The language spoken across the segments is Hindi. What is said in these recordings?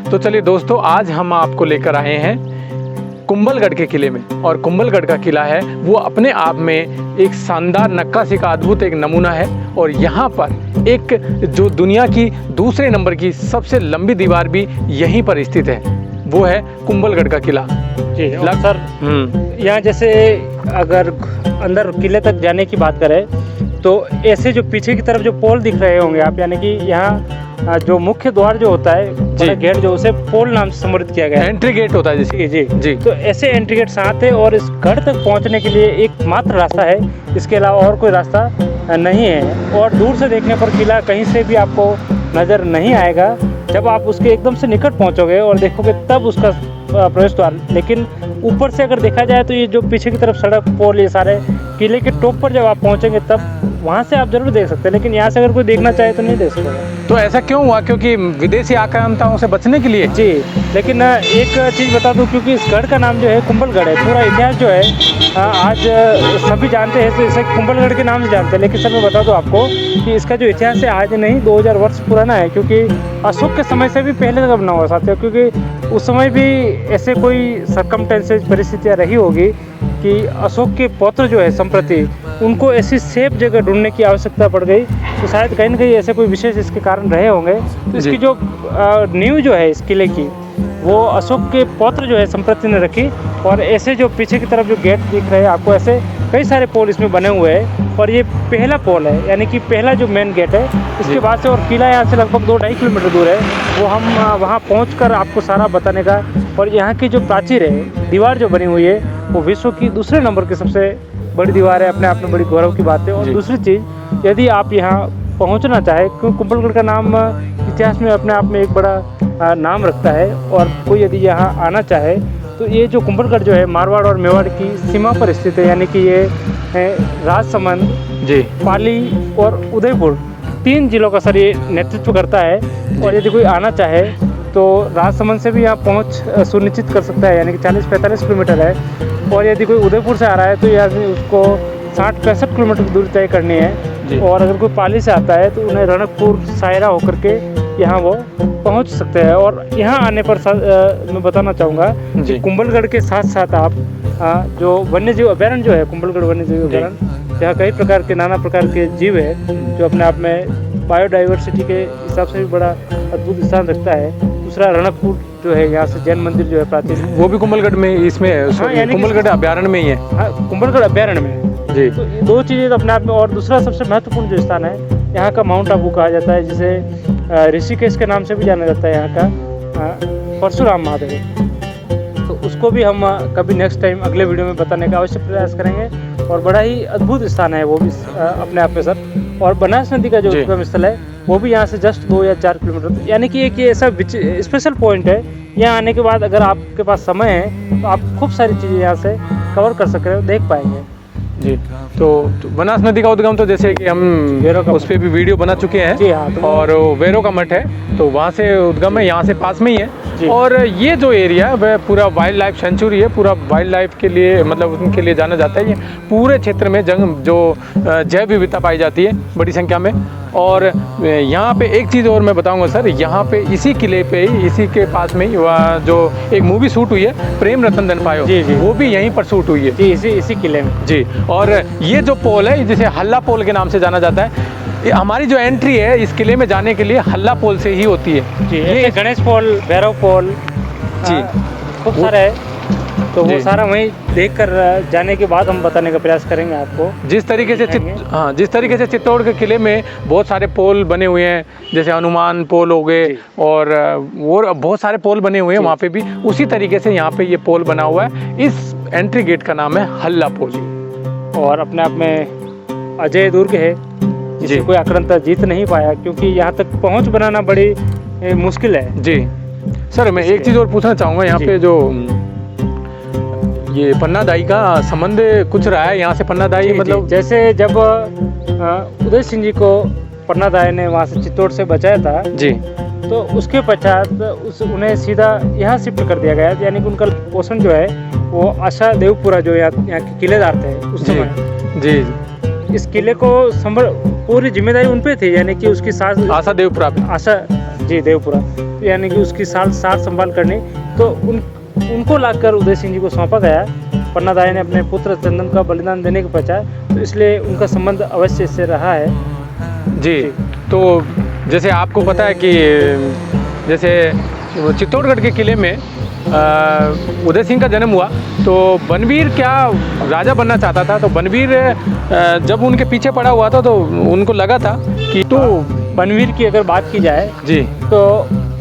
तो चलिए दोस्तों, आज हम आपको लेकर आए हैं कुंभलगढ़ के किले में। और कुंभलगढ़ का किला है वो अपने आप में एक शानदार नक्काशी का अद्भुत एक नमूना है। और यहाँ पर एक जो दुनिया की दूसरे नंबर की सबसे लंबी दीवार भी यहीं पर स्थित है, वो है कुंभलगढ़ का किला। जी सर, यहाँ जैसे अगर अंदर किले तक जाने की बात करें तो ऐसे जो पीछे की तरफ जो पोल दिख रहे होंगे आप, यानी कि यहाँ जो मुख्य द्वार जो होता है गेट, जो उसे पोल नाम से संबोधित किया गया है। एंट्री गेट होता है जैसे। जी जी। तो ऐसे एंट्री गेट साथ है और इस गढ़ तक पहुंचने के लिए एकमात्र रास्ता है, इसके अलावा और कोई रास्ता नहीं है। और दूर से देखने पर किला कहीं से भी आपको नज़र नहीं आएगा। जब आप उसके एकदम से निकट पहुंचोगे और देखोगे तब उसका प्रवेश द्वार। लेकिन ऊपर से अगर देखा जाए तो ये जो पीछे की तरफ सड़क, पोल, ये सारे किले के टॉप पर जब आप पहुंचेंगे तब वहाँ से आप जरूर देख सकते हैं, लेकिन यहाँ से अगर कोई देखना चाहे तो नहीं देख सकता। तो ऐसा क्यों हुआ? क्योंकि विदेशी आक्रामताओं से बचने के लिए? जी, लेकिन एक चीज़ बता दूं, क्योंकि इस गढ़ का नाम जो है कुंभलगढ़ है। पूरा इतिहास जो है आज सभी जानते हैं, तो इसे कुंभलगढ़ के नाम से जानते हैं। लेकिन सर मैं बता दूं आपको कि इसका जो इतिहास है आज नहीं 2000 वर्ष पुराना है, क्योंकि अशोक के समय से भी पहले का बना हुआ साथियों। क्योंकि उस समय भी ऐसे कोई सर्कमस्टेंसेज, परिस्थितियाँ रही होगी कि अशोक के पौत्र जो है संप्रति, उनको ऐसी सेफ जगह ढूंढने की आवश्यकता पड़ गई। तो शायद कहीं ना कहीं ऐसे कोई विशेष इसके कारण रहे होंगे। तो इसकी जो नींव जो है इस किले की, वो अशोक के पौत्र जो है संप्रति ने रखी। और ऐसे जो पीछे की तरफ जो गेट दिख रहे हैं आपको, ऐसे कई सारे पोल इसमें बने हुए हैं। और ये पहला पोल है, यानी कि पहला जो मेन गेट है। इसके बाद से और किला यहाँ से लगभग 2-2.5 किलोमीटर दूर है। वो हम वहाँ पहुँच आपको सारा बताने का। और यहाँ की जो प्राचीर है, दीवार जो बनी हुई है, वो विश्व की दूसरे नंबर की सबसे बड़ी दीवार है। अपने आप में बड़ी गौरव की बात है। और दूसरी चीज़, यदि आप यहाँ पहुँचना चाहे, क्योंकि कुंभलगढ़ का नाम इतिहास में अपने आप में एक बड़ा नाम रखता है, और कोई यदि यहाँ आना चाहे तो ये जो कुंभलगढ़ जो है मारवाड़ और मेवाड़ की सीमा पर स्थित है। यानी कि ये राजसमंद, पाली और उदयपुर 3 जिलों का सर ये नेतृत्व करता है। और यदि कोई आना चाहे तो राजसमंद से भी यहाँ पहुँच सुनिश्चित कर सकता है, यानी कि 40-45 किलोमीटर है। और यदि कोई उदयपुर से आ रहा है तो यहाँ से उसको 60-65 किलोमीटर की दूरी तय करनी है। और अगर कोई पाली से आता है तो उन्हें रणकपुर, सायरा होकर के यहाँ वो पहुँच सकते हैं। और यहाँ आने पर मैं बताना चाहूँगा कि कुंभलगढ़ के साथ साथ आप जो वन्यजीव अभयारण्य जो है, कुंभलगढ़ वन्यजीव अभयारण्य, जहाँ कई प्रकार के नाना प्रकार के जीव है, जो अपने आप में बायोडाइवर्सिटी के हिसाब से भी बड़ा अद्भुत स्थान रखता है। दूसरा रणकपुर जो है, यहाँ से जैन मंदिर जो है प्राचीन, वो भी कुंभलगढ़ में इसमें है। कुंभलगढ़ अभयारण्य में ही है। हाँ, कुंभलगढ़ अभयारण्य में जी। तो ये 2 चीज़ें अपने आप में। और दूसरा सबसे महत्वपूर्ण जो स्थान है यहाँ का, माउंट आबू कहा जाता है, जिसे ऋषिकेश के नाम से भी जाना जाता है। यहाँ का परशुराम महादेव, तो उसको भी हम कभी नेक्स्ट टाइम अगले वीडियो में बताने का अवश्य प्रयास करेंगे। और बड़ा ही अद्भुत स्थान है वो भी अपने आप में सर। और बनास नदी का जो उद्गम स्थल है वो भी यहाँ से जस्ट 2 या 4 किलोमीटर, यानी कि एक ये ऐसा स्पेशल पॉइंट है। यहाँ आने के बाद अगर आपके पास समय है तो आप खूब सारी चीज़ें यहाँ से कवर कर सक रहे हो, देख पाएंगे जी। तो बनास नदी का उद्गम तो जैसे कि हम उस पर भी वीडियो बना चुके हैं जी। हाँ, तो और वेरो का मठ है, तो वहाँ से उद्गम है, यहाँ से पास में ही है। और ये जो एरिया है वह पूरा वाइल्ड लाइफ सेंचुरी है। पूरा वाइल्ड लाइफ के लिए, मतलब उनके लिए जाना जाता है। ये पूरे क्षेत्र में जैव विविधता पाई जाती है बड़ी संख्या में। और यहाँ पे एक चीज़ और मैं बताऊंगा सर, यहाँ पे इसी किले पे ही, इसी के पास में ही जो एक मूवी शूट हुई है, प्रेम रतन धन पायो, वो भी यहीं पर शूट हुई है जी, इसी किले में जी। और ये जो पोल है, जिसे हल्ला पोल के नाम से जाना जाता है, हमारी जो एंट्री है इस किले में जाने के लिए हल्ला पोल से ही होती है जी। ये गणेश पोल, भैरव पोल जी, खूब सारे है। तो वो सारा वहीं देखकर जाने के बाद हम बताने का प्रयास करेंगे आपको। जिस तरीके से चित्तौड़ के किले में बहुत सारे पोल बने हुए हैं, जैसे हनुमान पोल हो गए और बहुत सारे पोल बने हुए हैं वहाँ पे भी, उसी तरीके से यहाँ पे ये पोल बना हुआ है। इस एंट्री गेट का नाम है हल्ला पोल। और अपने आप में अजय दुर्ग है, जिसे कोई आक्रांता जीत नहीं पाया, क्योंकि यहाँ तक पहुँच बनाना बड़ी मुश्किल है जी। सर मैं एक चीज़ और पूछना चाहूँगा, यहाँ पे जो ये पन्नादाई का संबंध कुछ रहा है यहाँ से? पन्नादाई मतलब जैसे जब उदय सिंह जी को पन्नादाई ने वहाँ से चित्तौड़ से बचाया था जी, तो उसके पश्चात उन्हें सीधा यहाँ शिफ्ट कर दिया गया। यानी कि उनका पोषण जो है वो आशा देवपुरा जो यहाँ के किलेदार थे उस समय जी। इस किले को पूरी जिम्मेदारी उन पे थी, यानी कि उसकी सास आशा देवपुरा जी देवपुरा, यानी कि उसकी सार संभाल करनी, तो उनको लाकर उदय सिंह जी को सौंपा गया। पन्ना दाई ने अपने पुत्र चंदन का बलिदान देने के पश्चात, तो इसलिए उनका संबंध अवश्य इससे रहा है। जी, तो जैसे आपको पता है कि जैसे चित्तौड़गढ़ के किले में उदय सिंह का जन्म हुआ, तो बनवीर क्या राजा बनना चाहता था, तो बनवीर जब उनके पीछे पड़ा हुआ था तो उनको लगा था कि तो बनवीर की अगर बात की जाए जी, तो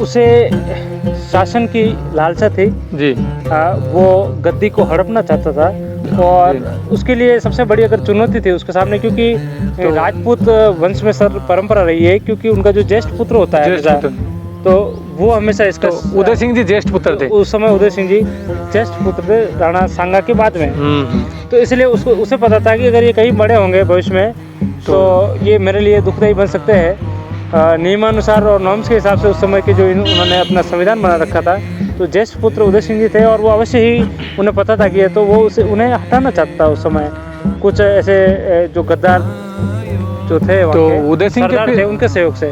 उसे शासन की लालसा थी जी, वो गद्दी को हड़पना चाहता था, और उसके लिए सबसे बड़ी अगर चुनौती थी उसके सामने, क्योंकि राजपूत वंश में सर परंपरा रही है, क्योंकि उनका जो ज्येष्ठ पुत्र होता है ज्येष्ठ तो वो हमेशा इसका, तो उदय सिंह जी ज्येष्ठ पुत्र थे उस समय, उदय सिंह जी ज्येष्ठ पुत्र थे राणा सांगा के बाद में। तो इसलिए उसे पता था कि अगर ये कहीं बड़े होंगे भविष्य में तो ये मेरे लिए दुखदायी बन सकते हैं। नियमानुसार और नॉर्म्स के हिसाब से उस समय के जो उन्होंने अपना संविधान बना रखा था, तो ज्येष्ठ पुत्र उदय सिंह जी थे, और वो अवश्य ही उन्हें पता था कि ये, तो वो उन्हें हटाना चाहता था उस समय। कुछ ऐसे जो गद्दार जो थे तो उदय सिंह थे उनके सहयोग से,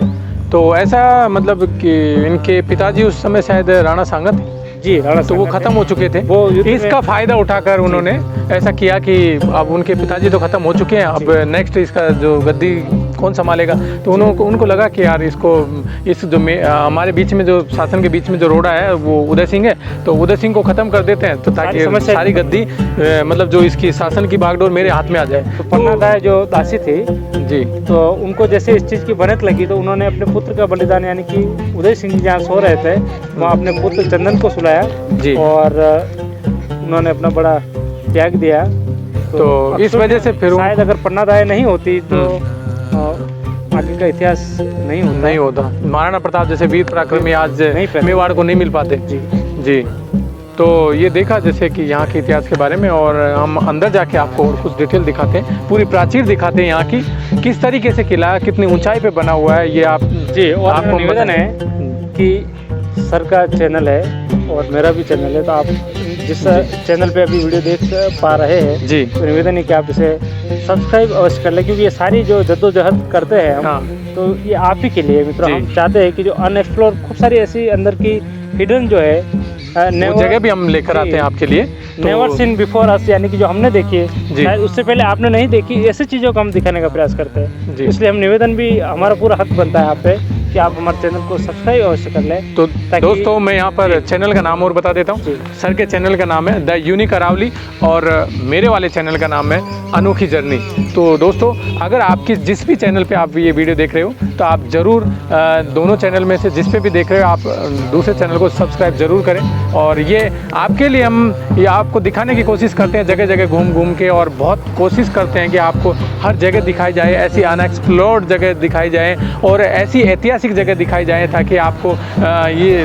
तो ऐसा मतलब कि इनके पिताजी उस समय शायद राणा सांगा थे जी, राणा तो वो खत्म हो चुके थे। वो इसका फायदा उठाकर उन्होंने ऐसा किया कि अब उनके पिताजी तो खत्म हो चुके हैं, अब नेक्स्ट इसका जो गद्दी कौन संभालेगा, तो उनको लगा कि यार इसको इस जो हमारे बीच में जो शासन के बीच में जो रोड़ा है वो उदय सिंह है, तो उदय सिंह को खत्म कर देते हैं, तो ताकि सारी गद्दी मतलब जो इसकी शासन की बागडोर मेरे हाथ में आ जाए। तो पन्ना दाई जो दासी थी जी, तो उनको जैसे इस चीज़ की भनक लगी, तो उन्होंने अपने पुत्र का बलिदान, यानी कि उदय सिंह जहाँ सो रहे थे वहाँ अपने पुत्र चंदन को सुलाया जी, और उन्होंने अपना बड़ा त्याग दिया। तो इस वजह से फिर शायद अगर पन्ना दाई नहीं होती तो आगे का इतिहास नहीं होता। महाराणा प्रताप जैसे वीर पराक्रमी आज मेवाड़ को नहीं मिल पाते। जी जी, तो ये देखा जैसे कि यहाँ के इतिहास के बारे में, और हम अंदर जाके आपको और कुछ डिटेल दिखाते हैं, पूरी प्राचीर दिखाते हैं यहाँ की, किस तरीके से किला कितनी ऊंचाई पे बना हुआ है ये आप जी। और आपको निवेदन है कि सर का चैनल है और मेरा भी चैनल है, तो आप जिस चैनल पे अभी वीडियो देख पा रहे हैं जी, तो निवेदन है कि आप इसे सब्सक्राइब अवश्य कर लें, क्योंकि ये सारी जो जद्दोजहद करते हैं हम, हाँ, तो ये आप ही के लिए मित्रों। हम चाहते हैं कि जो अनएक्सप्लोर खूब सारी ऐसी अंदर की हिडन जो है वो जगह भी हम लेकर आते हैं आपके लिए। नेवर सीन बिफोर अस, यानी कि जो हमने देखी है शायद उससे पहले आपने नहीं देखी, ऐसी चीज़ों को हम दिखाने का प्रयास करते हैं। इसलिए हम निवेदन भी, हमारा पूरा हक बनता है आप पे कि आप हमारे चैनल को सब्सक्राइब अवश्य कर लें। तो दोस्तों मैं यहाँ पर चैनल का नाम और बता देता हूँ। सर के चैनल का नाम है द यूनिक अरावली, और मेरे वाले चैनल का नाम है अनोखी जर्नी। तो दोस्तों अगर आपकी जिस भी चैनल पे आप ये वीडियो देख रहे हो, तो आप ज़रूर दोनों चैनल में से जिस पे भी देख रहे हो, आप दूसरे चैनल को सब्सक्राइब ज़रूर करें। और ये आपके लिए हम ये आपको दिखाने की कोशिश करते हैं, जगह जगह घूम घूम के, और बहुत कोशिश करते हैं कि आपको हर जगह दिखाई जाए, ऐसी अनएक्सप्लोर्ड जगह दिखाई जाए और ऐसी ऐतिहासिक जगह दिखाई जाए, ताकि आपको ये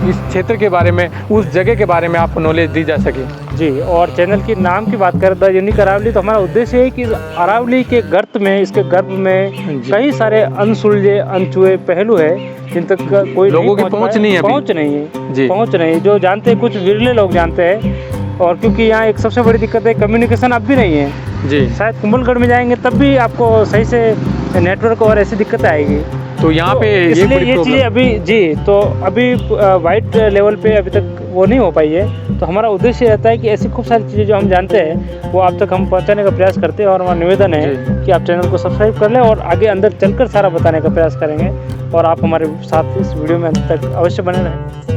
इस क्षेत्र के बारे में, उस जगह के बारे में आपको नॉलेज दी जा सके। जी, और चैनल की नाम की बात करें द यूनिक अरावली, तो हमारा उद्देश्य है कि अरावली के गर्त में, इसके गर्भ में कई सारे अनसुलझे अनछुए पहलू है जिन तक कोई लोगों की पहुंच नहीं है, पहुंच नहीं है। जो जानते हैं कुछ विरले लोग जानते हैं, और क्योंकि यहाँ एक सबसे बड़ी दिक्कत है कम्युनिकेशन अब भी नहीं है जी। शायद कुंभलगढ़ में जाएंगे तब भी आपको सही से नेटवर्क और ऐसी दिक्कत आएगी, तो यहाँ पे इसलिए ये चीज़ें अभी जी, तो अभी वाइड लेवल पे अभी तक वो नहीं हो पाई है। तो हमारा उद्देश्य रहता है कि ऐसी खूब सारी चीज़ें जो हम जानते हैं वो आप तक हम पहुँचाने का प्रयास करते हैं, और हमारा निवेदन है कि आप चैनल को सब्सक्राइब कर लें और आगे अंदर चलकर सारा बताने का प्रयास करेंगे, और आप हमारे साथ इस वीडियो में अंत तक अवश्य बने रहें।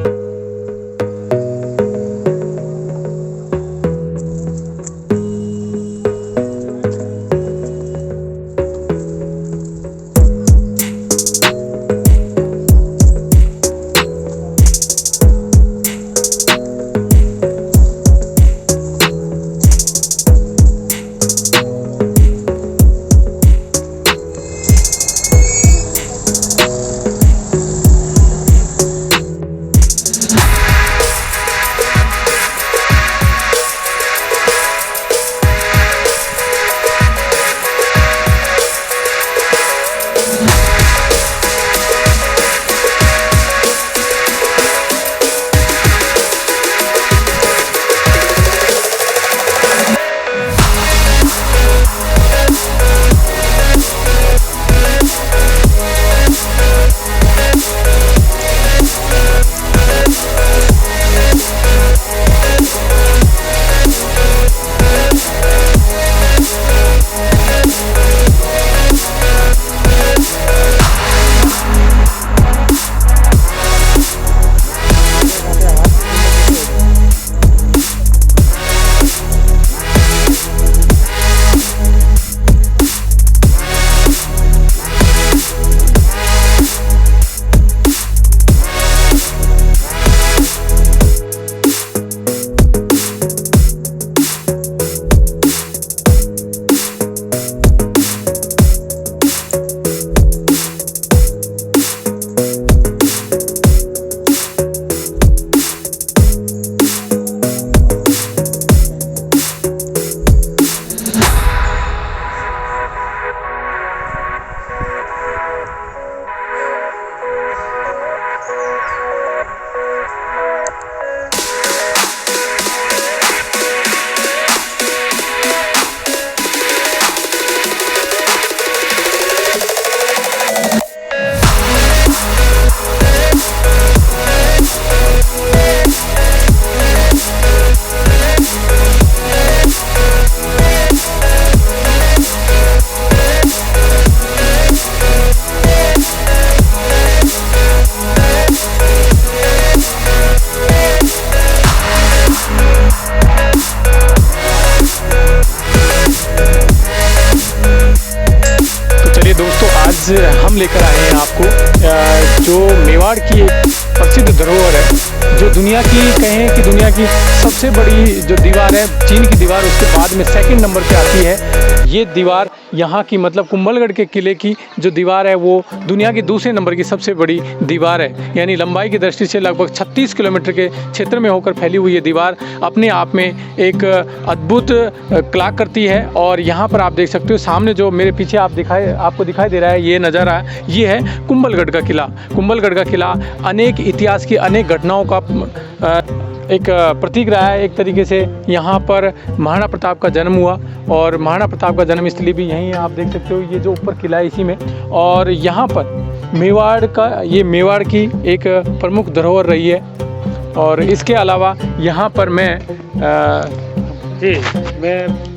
हम लेकर आए हैं आपको जो मेवाड़ की एक प्रसिद्ध धरोहर है, जो दुनिया की कहें कि दुनिया की सबसे बड़ी जो दीवार है, चीन की दीवार, उसके बाद में सेकंड नंबर पे आती है ये दीवार। यहाँ की मतलब कुंभलगढ़ के किले की जो दीवार है वो दुनिया की दूसरे नंबर की सबसे बड़ी दीवार है, यानी लंबाई की दृष्टि से लगभग 36 किलोमीटर के क्षेत्र में होकर फैली हुई ये दीवार अपने आप में एक अद्भुत कला करती है। और यहाँ पर आप देख सकते हो सामने जो मेरे पीछे आपको दिखाई दे रहा है ये नज़ारा, ये है कुंभलगढ़ का किला। कुंभलगढ़ का किला अनेक इतिहास की अनेक घटनाओं का एक प्रतीक रहा है। एक तरीके से यहाँ पर महाराणा प्रताप का जन्म हुआ, और महाराणा प्रताप का जन्म इसलिए भी यहीं है, आप देख सकते हो ये जो ऊपर किला है इसी में। और यहाँ पर मेवाड़ की एक प्रमुख धरोहर रही है। और इसके अलावा यहाँ पर मैं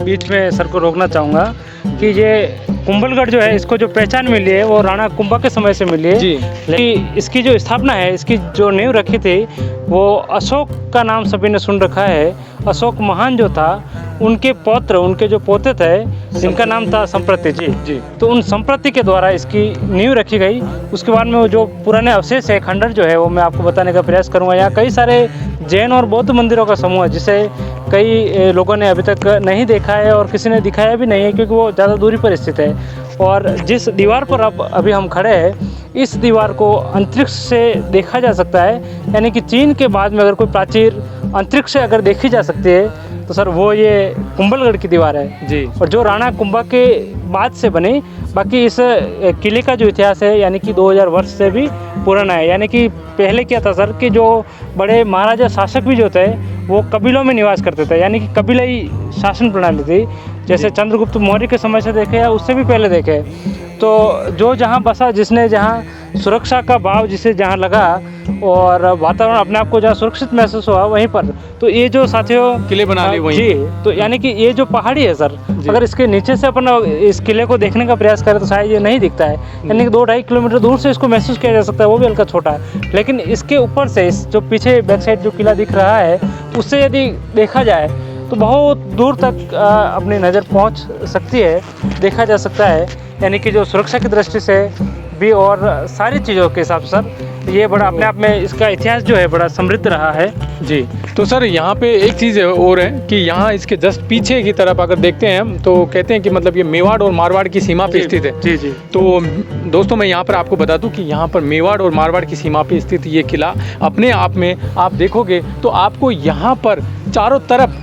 बीच में सर को रोकना चाहूँगा कि ये कुंभलगढ़ जो है, इसको जो पहचान मिली है वो राणा कुंभा के समय से मिली है जी। लेकिन इसकी जो स्थापना है, इसकी जो नींव रखी थी वो अशोक का नाम सभी ने सुन रखा है। अशोक महान जो था, उनके पौत्र, उनके जो पोते थे जिनका नाम था संप्रति जी। तो उन संप्रति के द्वारा इसकी नींव रखी गई। उसके बाद में वो जो पुराने अवशेष है, खंडर जो है, वो मैं आपको बताने का प्रयास करूँगा। यहाँ कई सारे जैन और बौद्ध मंदिरों का समूह है जिसे कई लोगों ने अभी तक नहीं देखा है और किसी ने दिखाया भी नहीं है, क्योंकि वो ज़्यादा दूरी पर स्थित है। और जिस दीवार पर अब अभी हम खड़े हैं, इस दीवार को अंतरिक्ष से देखा जा सकता है, यानी कि चीन के बाद में अगर कोई प्राचीर अंतरिक्ष से अगर देखी जा सकती है तो सर वो ये कुंभलगढ़ की दीवार है जी। और जो राणा कुंभा के बाद से बनी। बाकी इस किले का जो इतिहास है, यानी कि 2000 वर्ष से भी पुराना है। यानी कि पहले क्या था सर कि जो बड़े महाराजा शासक भी जो थे वो कबीलों में निवास करते थे, यानी कि कबीलाई शासन प्रणाली थी। जैसे चंद्रगुप्त मौर्य के समय से देखे या उससे भी पहले देखे, तो जो जहाँ बसा, जिसने जहाँ सुरक्षा का भाव जिसे जहाँ लगा और वातावरण अपने आप को जहाँ सुरक्षित महसूस हुआ वहीं पर, तो ये जो साथियों किले बना लिए वहीं। जी। तो यानी कि ये जो पहाड़ी है सर, अगर इसके नीचे से अपन इस किले को देखने का प्रयास करें तो शायद ये नहीं दिखता है, यानी कि 2-2.5 किलोमीटर दूर से इसको महसूस किया जा सकता है, वो भी हल्का छोटा है। लेकिन इसके ऊपर से इस जो पीछे बैक साइड जो किला दिख रहा है, उससे यदि देखा जाए तो बहुत दूर तक अपनी नज़र पहुंच सकती है, देखा जा सकता है। यानी कि जो सुरक्षा की दृष्टि से भी और सारी चीज़ों के हिसाब से सर ये बड़ा अपने आप में इसका इतिहास जो है बड़ा समृद्ध रहा है जी। तो सर यहाँ पे एक चीज़ और है कि यहाँ इसके जस्ट पीछे की तरफ अगर देखते हैं हम तो कहते हैं कि मतलब ये मेवाड़ और मारवाड़ की सीमा पे स्थित है। जी जी। तो दोस्तों मैं यहाँ पर आपको बता दूँ कि यहाँ पर मेवाड़ और मारवाड़ की सीमा पे स्थित ये किला अपने आप में आप देखोगे तो आपको यहाँ पर चारों तरफ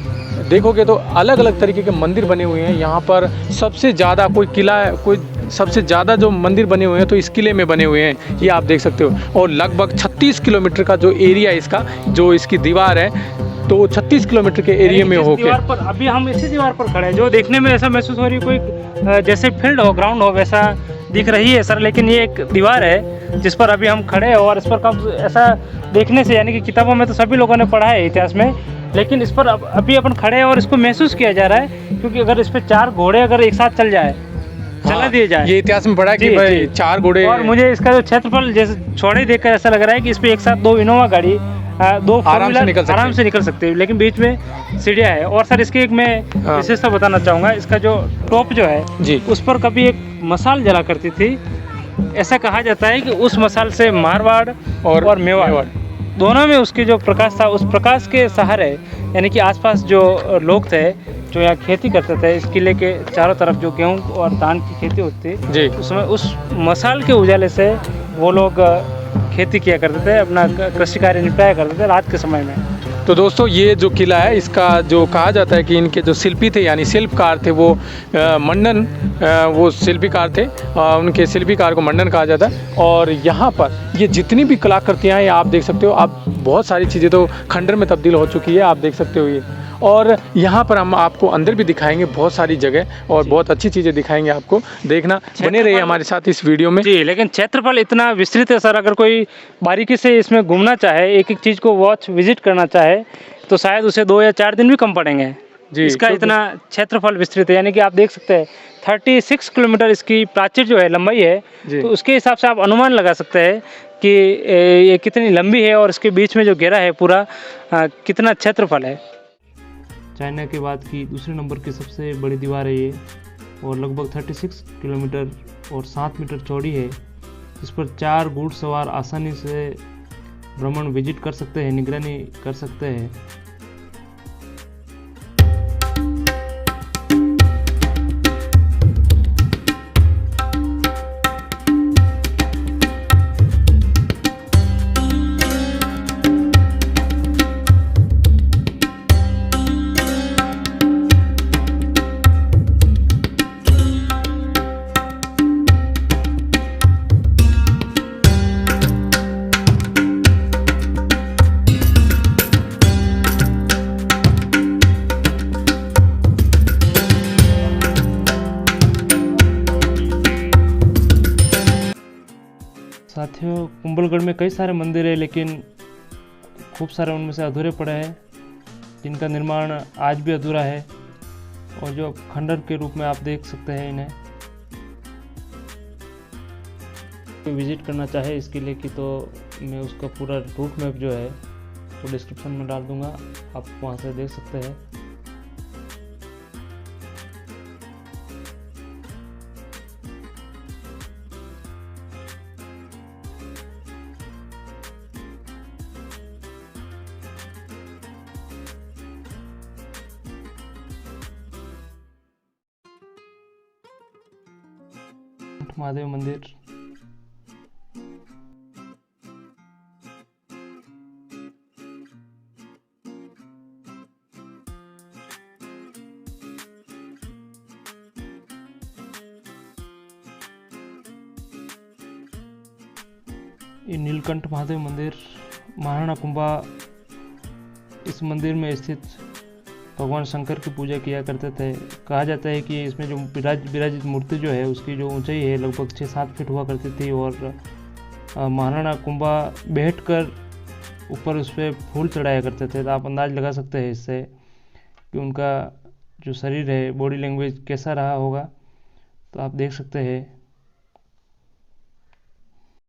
देखोगे तो अलग अलग तरीके के मंदिर बने हुए हैं। यहाँ पर सबसे ज़्यादा कोई सबसे ज़्यादा जो मंदिर बने हुए हैं तो इस किले में बने हुए हैं, ये आप देख सकते हो। और लगभग 36 किलोमीटर का जो एरिया है इसका, जो इसकी दीवार है, तो 36 किलोमीटर के एरिया में होके दीवार पर अभी हम इसी दीवार पर खड़े हैं, जो देखने में ऐसा महसूस हो रही है कोई जैसे फील्ड हो, ग्राउंड हो, वैसा दिख रही है सर। लेकिन ये एक दीवार है जिस पर अभी हम खड़े हैं और इस पर कब ऐसा देखने से, यानी कि किताबों में तो सभी लोगों ने पढ़ा है इतिहास में, लेकिन इस पर अभी अपन खड़े हैं और इसको महसूस किया जा रहा है। क्योंकि अगर इस पर 4 घोड़े अगर एक साथ चला दिए जाए, ये इतिहास में पढ़ा है कि भाई 4 घोड़े। और मुझे इसका जो क्षेत्रफल जैसे छोड़े देखकर ऐसा लग रहा है कि इस पे एक साथ 2 इनोवा गाड़ी, 2 आराम से निकल सकते हैं, लेकिन बीच में सीढ़ियाँ है। और सर इसकी एक मैं विशेषता बताना चाहूँगा, इसका जो टॉप जो है जी, उस पर कभी एक मसाल जला करती थी। ऐसा कहा जाता है कि उस मसाल से मारवाड़ और मेवाड़ दोनों में उसकी जो प्रकाश था, उस प्रकाश के सहारे, यानी कि आसपास जो लोग थे जो यहाँ खेती करते थे, इस किले के चारों तरफ जो गेहूँ और धान की खेती होती थी, उसमें उस मसाल के उजाले से वो लोग खेती किया करते थे, अपना कृषि कार्य निपटाया करते थे रात के समय में। तो दोस्तों ये जो किला है, इसका जो कहा जाता है कि इनके जो शिल्पी थे यानी शिल्पकार थे वो मंडन, वो शिल्पीकार थे, उनके शिल्पीकार को मंडन कहा जाता है। और यहाँ पर ये जितनी भी कलाकृतियाँ हैं आप देख सकते हो, आप बहुत सारी चीज़ें तो खंडर में तब्दील हो चुकी है, आप देख सकते हो ये। और यहाँ पर हम आपको अंदर भी दिखाएंगे बहुत सारी जगह और बहुत अच्छी चीज़ें दिखाएंगे आपको, देखना, बने रहिए हमारे साथ इस वीडियो में जी। लेकिन क्षेत्रफल इतना विस्तृत है सर, अगर कोई बारीकी से इसमें घूमना चाहे, एक एक चीज़ को वॉच विजिट करना चाहे तो शायद उसे 2 या 4 दिन भी कम पड़ेंगे जी। इसका इतना क्षेत्रफल विस्तृत है, यानी कि आप देख सकते हैं 36 किलोमीटर इसकी प्राचीर जो है लंबाई है, तो उसके हिसाब से आप अनुमान लगा सकते हैं कि ये कितनी लंबी है और इसके बीच में जो घेरा है पूरा कितना क्षेत्रफल है। चाइना के बाद की दूसरे नंबर की सबसे बड़ी दीवार है ये, और लगभग 36 किलोमीटर और 7 मीटर चौड़ी है। इस पर 4 घुड़सवार आसानी से भ्रमण विजिट कर सकते हैं, निगरानी कर सकते हैं। साथियों, कुंभलगढ़ में कई सारे मंदिर है, लेकिन खूब सारे उनमें से अधूरे पड़े हैं, जिनका निर्माण आज भी अधूरा है और जो खंडर के रूप में आप देख सकते हैं इन्हें। कोई विजिट करना चाहे इसके लिए कि तो मैं उसका पूरा रूट मैप जो है वो डिस्क्रिप्शन में डाल दूंगा, आप वहाँ से देख सकते हैं। महादेव मंदिर, ये नीलकंठ महादेव मंदिर महाराणा कुंभा इस मंदिर में स्थित भगवान शंकर की पूजा किया करते थे। कहा जाता है कि इसमें जो विराजित मूर्ति जो है उसकी जो ऊंचाई है लगभग 6-7 फीट हुआ करती थी और महाराणा कुंभा बैठकर ऊपर उस पर फूल चढ़ाया करते थे। तो आप अंदाज लगा सकते हैं इससे कि उनका जो शरीर है, बॉडी लैंग्वेज कैसा रहा होगा। तो आप देख सकते हैं